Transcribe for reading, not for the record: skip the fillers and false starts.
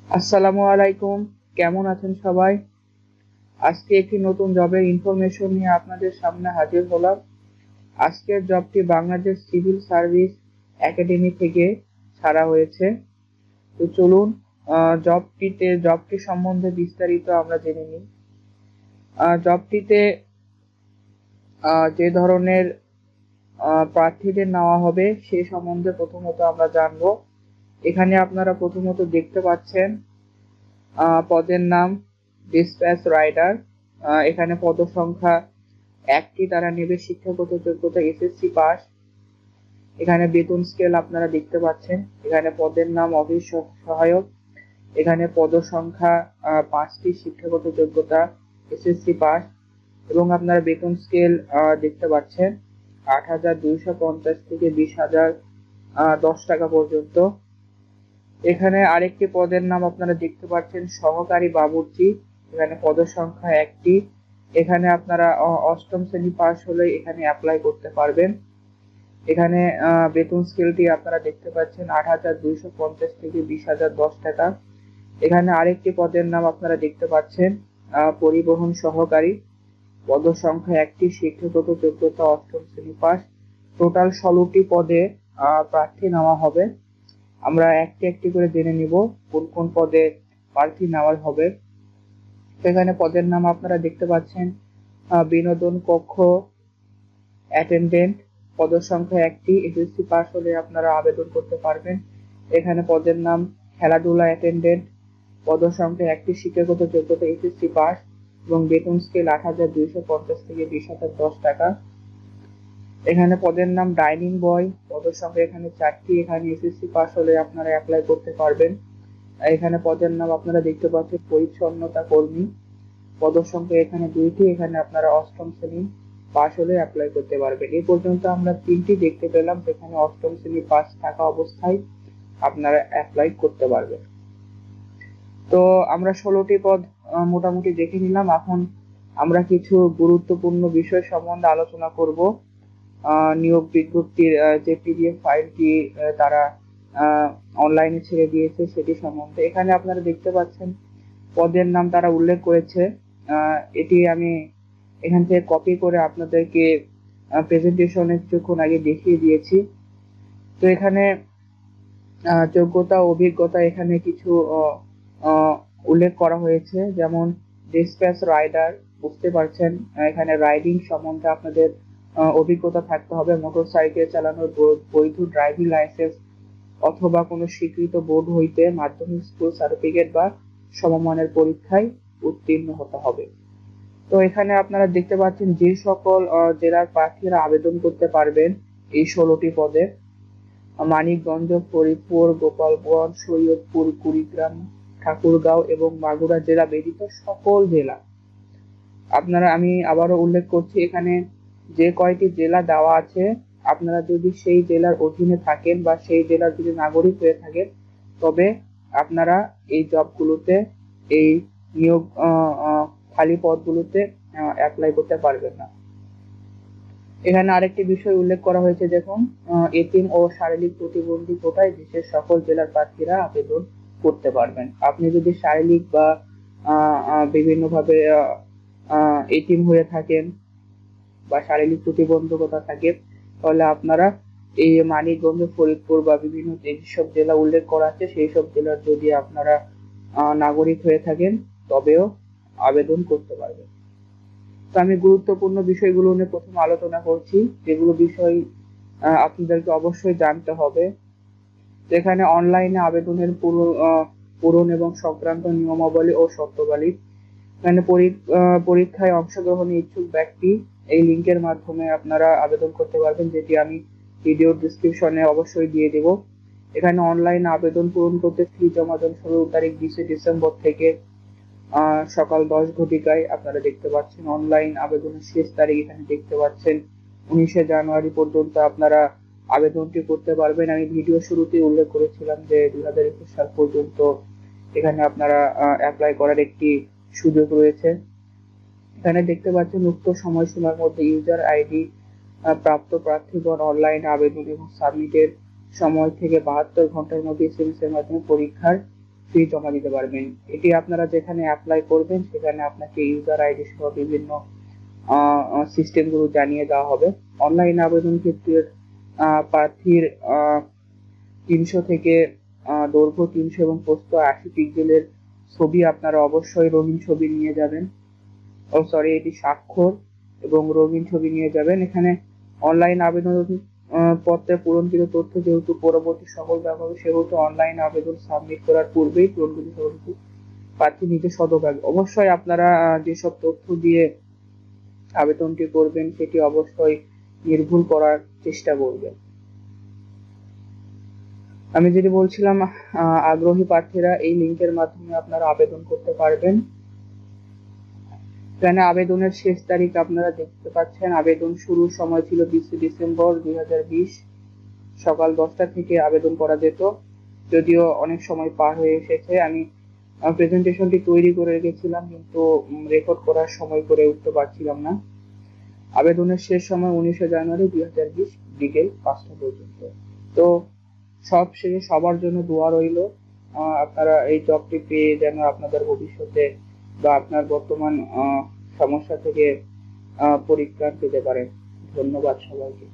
আসসালামু আলাইকুম। কেমন আছেন সবাই? আজকে একটি নতুন জবের ইনফরমেশন নিয়ে আপনাদের সামনে হাজির হলাম। আজকের জবটি বাংলাদেশ সিভিল সার্ভিস একাডেমি থেকে ছাড়া হয়েছে। তো চলুন জবটি সম্বন্ধে বিস্তারিত আমরা জেনে নিই। জবটিতে যে ধরনের প্রার্থীদের নেওয়া হবে সে সম্বন্ধে প্রথমত আমরা জানবো। এখানে আপনারা প্রথমত দেখতে পাচ্ছেন পদের নাম ডিসপ্যাচ রাইডার। এখানে পদ সংখ্যা একটি, তারা নেবে শিক্ষাগত যোগ্যতা এসএসসি পাস। এখানে বেতন স্কেল আপনারা দেখতে পাচ্ছেন। এখানে পদের নাম অফিস সহায়ক। এখানে পদ সংখ্যা 5টি, শিক্ষাগত যোগ্যতা এসএসসি পাস এবং আপনারা বেতন স্কেল দেখতে পাচ্ছেন 8,250 থেকে 20,010 টাকা পর্যন্ত। এখানে আরেকটি পদের নাম আপনারা দেখতে পাচ্ছেন সহকারী বাবুর্চি। এখানে পদ সংখ্যা একটি। এখানে আপনারা অষ্টম শ্রেণী পাস হলে এখানে অ্যাপ্লাই করতে পারবেন। এখানে বেতন স্কেলটি আপনারা দেখতে পাচ্ছেন 8,250 থেকে 20,010 টাকা। এখানে আরেকটি পদের নাম আপনারা দেখতে পাচ্ছেন পরিবহন সহকারী। পদ সংখ্যা একটি, শিক্ষাগত যোগ্যতা অষ্টম শ্রেণী পাস। টোটাল 16টি পদে প্রার্থী নেওয়া হবে। আমরা একটি একটি করে জেনে নিব কোন কোন পদে প্রার্থী নেওয়া হবে। সেখানে পদের নাম আপনারা দেখতে পাচ্ছেন বিনোদন কক্ষ অ্যাটেন্ডেন্ট। পদ সংখ্যা একটি, এসএসসি পাস হলে আপনারা আবেদন করতে পারবেন। এখানে পদের নাম খেলাধুলা অ্যাটেন্ডেন্ট। পদ সংখ্যা একটি, শিক্ষাগত যোগ্যতা এসএসসি পাস এবং বেতন স্কেল 8,250 থেকে 20,010 টাকা। এখানে পদের নাম ডাইনিং বয়। পদ সংখ্যা এখানে 4টি। এখানে এসএসসি পাস হলে আপনারা অ্যাপ্লাই করতে পারবেন। এখানে পদের নাম আপনারা দেখতে পাচ্ছেন পরিচ্ছন্নতা কর্মী। পদ সংখ্যা এখানে 2টি। এখানে আপনারা অষ্টম শ্রেণী পাস হলে অ্যাপ্লাই করতে পারবেন। এই পর্যন্ত আমরা 3টি দেখতে পেলাম যেখানে অষ্টম শ্রেণী পাস থাকা অবস্থায় আপনারা অ্যাপ্লাই করতে পারবেন। তো আমরা 16টি পদ মোটামুটি দেখে নিলাম। এখন আমরা কিছু গুরুত্বপূর্ণ বিষয় সম্বন্ধে আলোচনা করব। নিয়োগ বিজ্ঞপ্তির যে পিডিএফ ফাইলটি তারা অনলাইনে ছেড়ে দিয়েছে সেটি সম্বন্ধে এখানে আপনারা দেখতে পাচ্ছেন পদের নাম তারা উল্লেখ করেছে। এটি আমি এখান থেকে কপি করে আপনাদেরকে প্রেজেন্টেশনের কিছুক্ষণ আগে দেখিয়ে দিয়েছি। তো এখানে যোগ্যতা অভিজ্ঞতা এখানে কিছু উল্লেখ করা হয়েছে, যেমন ডিসপ্যাচ রাইডার। বুঝতে পারছেন এখানে রাইডিং সম্বন্ধে আপনাদের অভিজ্ঞতা থাকতে হবে। মোটরসাইকেল চালানোর বৈধ ড্রাইভিং লাইসেন্স অথবা কোনো স্বীকৃত বোর্ড হইতে মাধ্যমিক স্কুল সার্টিফিকেট বা সমমানের পরীক্ষায় উত্তীর্ণ হতে হবে। তো এখানে আপনারা দেখতে পাচ্ছেন যে সকল জেলার প্রার্থীরা আবেদন করতে পারবেন এই 16টি পদে: মানিকগঞ্জ, ফরিদপুর, গোপালগঞ্জ, সৈয়দপুর, কুড়িগ্রাম, ঠাকুরগাঁও এবং মাগুরা জেলা ব্যতীত সকল জেলা। আমি আবারও উল্লেখ করছি, এখানে যে কয়টি জেলা দেওয়া আছে আপনারা যদি সেই জেলার অধীনে থাকেন বা সেই জেলার যদি নাগরিক হয়ে থাকেন তবে আপনারা এই জবগুলোতে, এই নিয়োগ খালি পদগুলোতে অ্যাপ্লাই করতে পারবেন না। এখানে আরেকটি বিষয় উল্লেখ করা হয়েছে, দেখুন এতিম ও শারীরিক প্রতিবন্ধী কোটায় দেশের সকল জেলার প্রার্থীরা আবেদন করতে পারবেন। আপনি যদি শারীরিক বা বিভিন্নভাবে এতিম হয়ে থাকেন বা শারীরিক প্রতিবন্ধকতা থাকে তাহলে আপনারা এই মানিকগঞ্জ, ফরিদপুর বা বিভিন্ন যেসব জেলা উল্লেখ করা আছে সেই সব জেলার যদি আপনারা নাগরিক হয়ে থাকেন তবেও আবেদন করতে পারবেন। তো আমি গুরুত্বপূর্ণ বিষয়গুলো নিয়ে প্রথম আলোচনা করছি, যেগুলো বিষয় আপনাদেরকে অবশ্যই জানতে হবে। যেখানে অনলাইনে আবেদনের পূরণ এবং সংক্রান্ত নিয়মাবলী ও শর্তাবলী। এখানে পরীক্ষায় অংশগ্রহণে ইচ্ছুক ব্যক্তি এই লিঙ্কের মাধ্যমে আপনারা আবেদন করতে পারবেন, যেটি আমি ভিডিওর ডিসক্রিপশনে অবশ্যই দিয়ে দেব। এখানে অনলাইন আবেদন পূরণ করতে ফি জমা দেন 16 তারিখ 20 ডিসেম্বর থেকে সকাল 10 ঘটিকায়। আপনারা দেখতে পাচ্ছেন অনলাইন আবেদনের শেষ তারিখ এখানে দেখতে পাচ্ছেন 19 জানুয়ারি পর্যন্ত আপনারা আবেদনটি করতে পারবেন। আমি ভিডিও শুরুতেই উল্লেখ করেছিলাম যে 2021 সাল পর্যন্ত এখানে আপনারা অ্যাপ্লাই করার একটি সুযোগ রয়েছে। এখানে দেখতে পাচ্ছেন উক্ত সময়সীমার মধ্যে ইউজার আইডি প্রাপ্ত প্রার্থীগণ অনলাইন আবেদন এবং সাবমিটের সময় থেকে 72 ঘন্টার মধ্যে এসএমএস এর মাধ্যমে পরীক্ষার ফি জমা দিতে পারবেন। এটি আপনারা যেখানে অ্যাপ্লাই করবেন সেখানে আপনাকে ইউজার আইডি সহ বিভিন্ন সিস্টেমগুলো জানিয়ে দেওয়া হবে। অনলাইন আবেদন ক্ষেত্রে প্রার্থীর 300 থেকে দৈর্ঘ্য 300 এবং প্রস্থ 80 পিক্সেলের ছবি আপনারা অবশ্যই রঙিন ছবি নিয়ে যাবেন। এটি স্বাক্ষর এবং রঙিন ছবি নিয়ে যাবেন। এখানে অনলাইন আবেদন পত্রে পূরণকৃত তথ্য যেহেতু পরবর্তী সকল ব্যবহার সেহেতু অনলাইন আবেদন সাবমিট করার পূর্বেই পূরণকৃত তথ্য প্রার্থী নিজে শতভাগ। অবশ্যই আপনারা যেসব তথ্য দিয়ে আবেদনটি করবেন সেটি অবশ্যই নির্ভুল করার চেষ্টা করবেন। আমি যেটি বলছিলাম, আগ্রহী প্রার্থীরা এই লিঙ্কের মাধ্যমে আপনারা আবেদন করতে পারবেন। এখানে আবেদনের শেষ তারিখ আপনারা দেখতে পাচ্ছেন। আবেদন শুরুর সময় ছিল 20 ডিসেম্বর 2020 সকাল 10টা থেকে আবেদন করা যেত, যদিও অনেক সময় পার হয়ে এসেছে। আমি প্রেজেন্টেশনটি তৈরি করে রেখেছিলাম কিন্তু রেকর্ড করার সময় করে উঠতে পারছিলাম না। আবেদনের শেষ সময় 19 জানুয়ারি 2020 বিকেল 5টা পর্যন্ত। তো সব শেষে সবার জন্য দোয়া রইল, আপনারা এই জবটি পেয়ে যেন আপনাদের ভবিষ্যতে বা আপনার বর্তমান সমস্যা থেকে পরিত্রাণ পেতে পারেন। ধন্যবাদ সবাইকে।